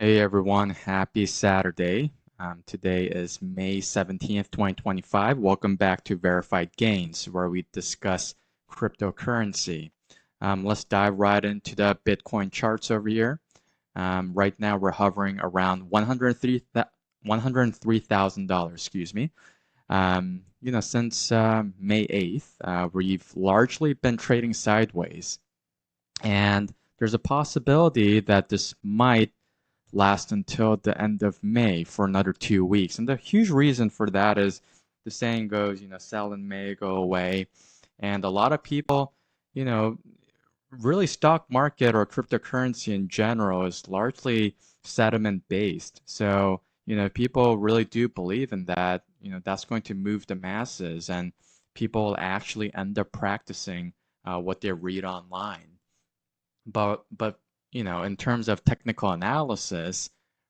Hey everyone, happy Saturday. Today is May 17th, 2025. Welcome back to Verified Gains, where we discuss cryptocurrency. Let's dive right into the Bitcoin charts over here. Right now, we're hovering around $103,000, excuse me. Since May 8th, we've largely been trading sideways. And there's a possibility that this might last until the end of May for another 2 weeks. And the huge reason for that is the saying goes, sell in May, go away. And a lot of people, you know, really stock market or cryptocurrency in general is largely sentiment based. So, people really do believe in that, that's going to move the masses and people actually end up practicing what they read online. But in terms of technical analysis,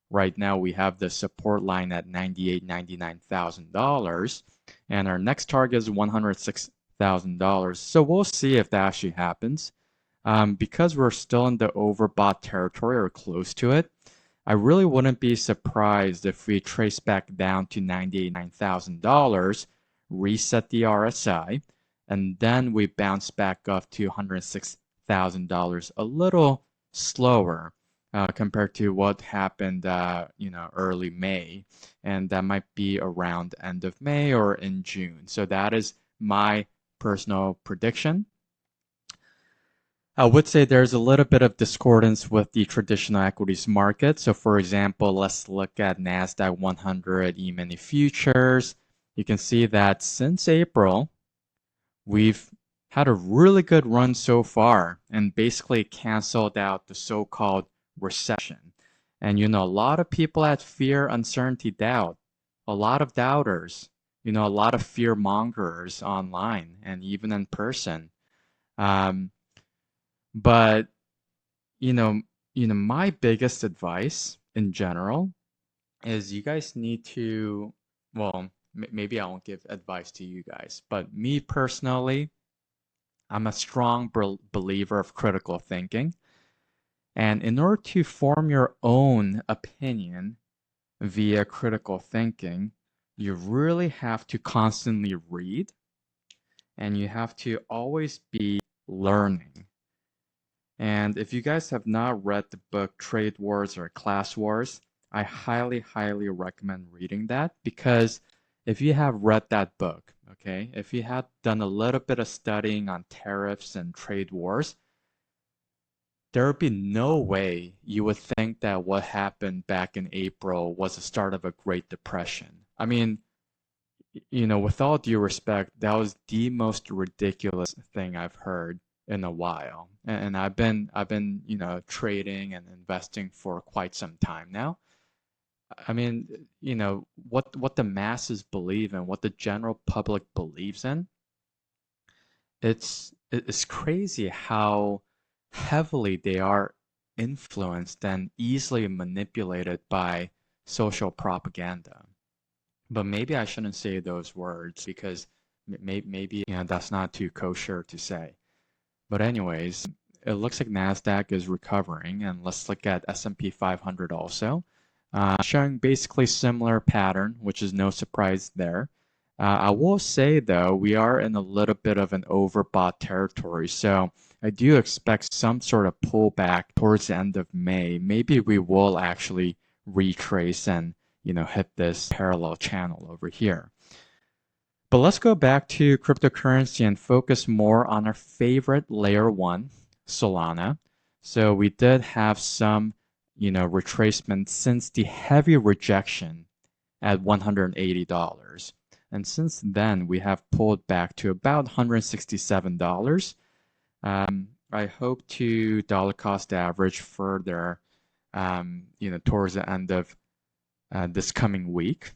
right now we have the support line at $99,000, and our next target is $106,000. So we'll see if that actually happens. Because we're still in the overbought territory or close to it, I really wouldn't be surprised if we trace back down to $99,000, reset the RSI, and then we bounce back up to $106,000 a little slower compared to what happened, early May, and that might be around end of May or in June. So that is my personal prediction. I would say there's a little bit of discordance with the traditional equities market. So for example, let's look at Nasdaq 100 E-mini futures. You can see that since April, we've had a really good run so far and basically canceled out the so-called recession. And a lot of people had fear, uncertainty, doubt, a lot of doubters, a lot of fear mongers online and even in person. Um, but you know, my biggest advice in general is you guys need to, well, maybe I won't give advice to you guys, but me personally, I'm a strong believer of critical thinking. And in order to form your own opinion via critical thinking, you really have to constantly read and you have to always be learning. And if you guys have not read the book Trade Wars or Class Wars, I highly, highly recommend reading that because if you have read that book, okay, if you had done a little bit of studying on tariffs and trade wars, there would be no way you would think that what happened back in April was the start of a Great Depression. I mean, with all due respect, that was the most ridiculous thing I've heard in a while. And I've been, trading and investing for quite some time now. I mean, what the masses believe in, what the general public believes in, it's crazy how heavily they are influenced and easily manipulated by social propaganda. But maybe I shouldn't say those words because maybe that's not too kosher to say. But anyways, it looks like Nasdaq is recovering, and let's look at S&P 500 also, showing basically similar pattern, which is no surprise there. I will say though, we are in a little bit of an overbought territory, so I do expect some sort of pullback towards the end of May. Maybe we will actually retrace and hit this parallel channel over here. But let's go back to cryptocurrency and focus more on our favorite layer one, Solana. So we did have some, retracement since the heavy rejection at $180. And since then, we have pulled back to about $167. I hope to dollar cost average further, towards the end of this coming week.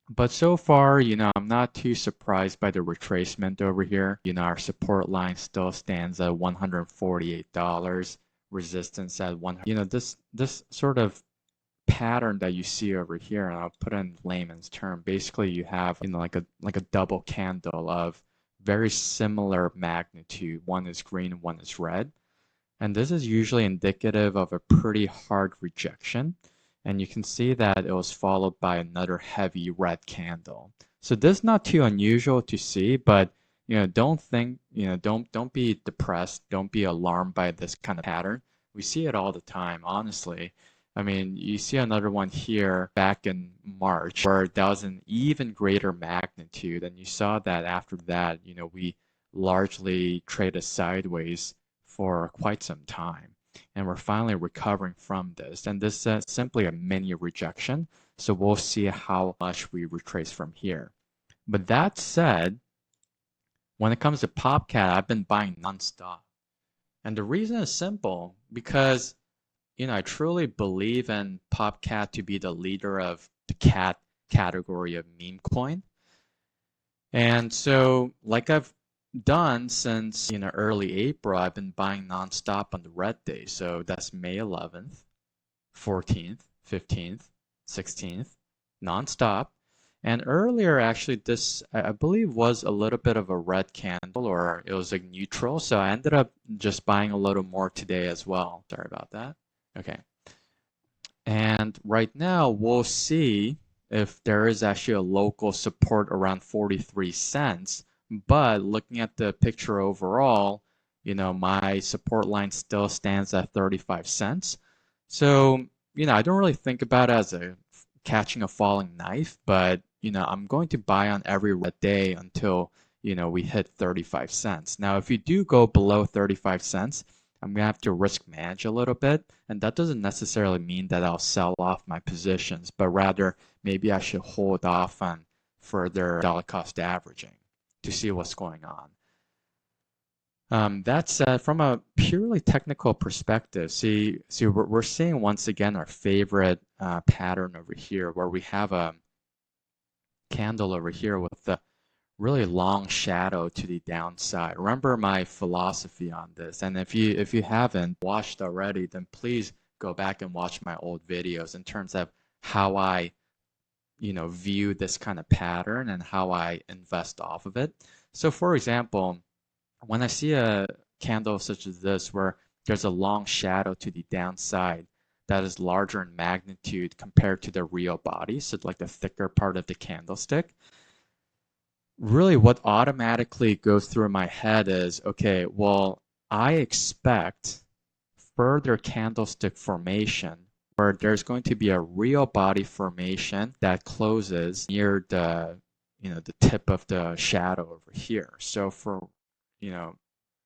But so far, I'm not too surprised by the retracement over here. Our support line still stands at $148, resistance at 100. This sort of pattern that you see over here, and I'll put it in layman's term. Basically, you have like a double candle of very similar magnitude. One is green, one is red. And this is usually indicative of a pretty hard rejection. And you can see that it was followed by another heavy red candle. So this is not too unusual to see, but don't think, don't be depressed, don't be alarmed by this kind of pattern. We see it all the time, honestly. I mean, you see another one here back in March where that was an even greater magnitude, and you saw that after that, we largely traded sideways for quite some time. And we're finally recovering from this. And this is simply a mini rejection. So we'll see how much we retrace from here. But that said, when it comes to POPCAT, I've been buying nonstop. And the reason is simple because, I truly believe in POPCAT to be the leader of the cat category of meme coin. And so, like I've done since early April, I've been buying nonstop on the red day. So that's May 11th, 14th, 15th, 16th, nonstop. And earlier, actually, this I believe was a little bit of a red candle, or it was like neutral. So I ended up just buying a little more today as well. Sorry about that. Okay. And right now, we'll see if there is actually a local support around 43 cents. But looking at the picture overall, my support line still stands at 35 cents. So, I don't really think about it as catching a falling knife, but, I'm going to buy on every red day until, we hit 35 cents. Now, if you do go below 35 cents, I'm going to have to risk manage a little bit. And that doesn't necessarily mean that I'll sell off my positions, but rather maybe I should hold off on further dollar cost averaging to see what's going on. That said, from a purely technical perspective, see, we're seeing once again our favorite pattern over here, where we have a candle over here with the really long shadow to the downside. Remember my philosophy on this, and if you haven't watched already, then please go back and watch my old videos in terms of how I view this kind of pattern and how I invest off of it. So for example, when I see a candle such as this where there's a long shadow to the downside that is larger in magnitude compared to the real body, so like the thicker part of the candlestick, really what automatically goes through my head is, okay, well, I expect further candlestick formation where there's going to be a real body formation that closes near the tip of the shadow over here. So for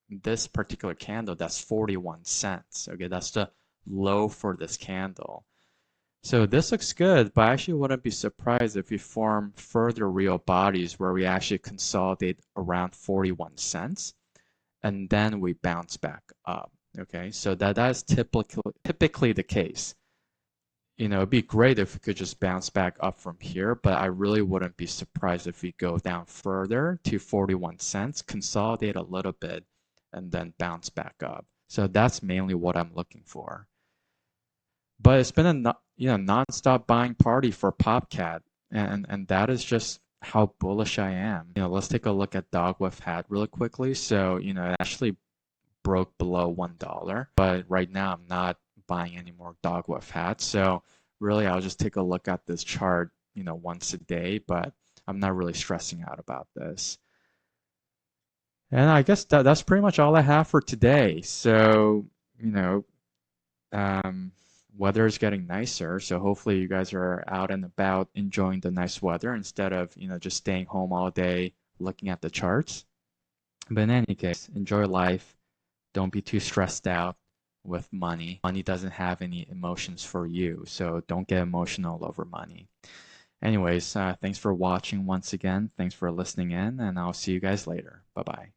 this particular candle, that's 41 cents. Okay, that's the low for this candle. So this looks good, but I actually wouldn't be surprised if we form further real bodies where we actually consolidate around 41 cents and then we bounce back up. Okay, so that is typically the case. It'd be great if we could just bounce back up from here, but I really wouldn't be surprised if we go down further to 41 cents, consolidate a little bit, and then bounce back up. So that's mainly what I'm looking for. But it's been a nonstop buying party for POPCAT, and that is just how bullish I am. Let's take a look at dog with hat really quickly. So it actually broke below $1, but right now I'm not buying any more dog with hats. So really, I'll just take a look at this chart, once a day, but I'm not really stressing out about this. And I guess that's pretty much all I have for today. So, weather is getting nicer. So hopefully you guys are out and about enjoying the nice weather instead of, just staying home all day looking at the charts. But in any case, enjoy life. Don't be too stressed out with money. Money doesn't have any emotions for you, so don't get emotional over money. Anyways, thanks for watching once again. Thanks for listening in, and I'll see you guys later. Bye-bye.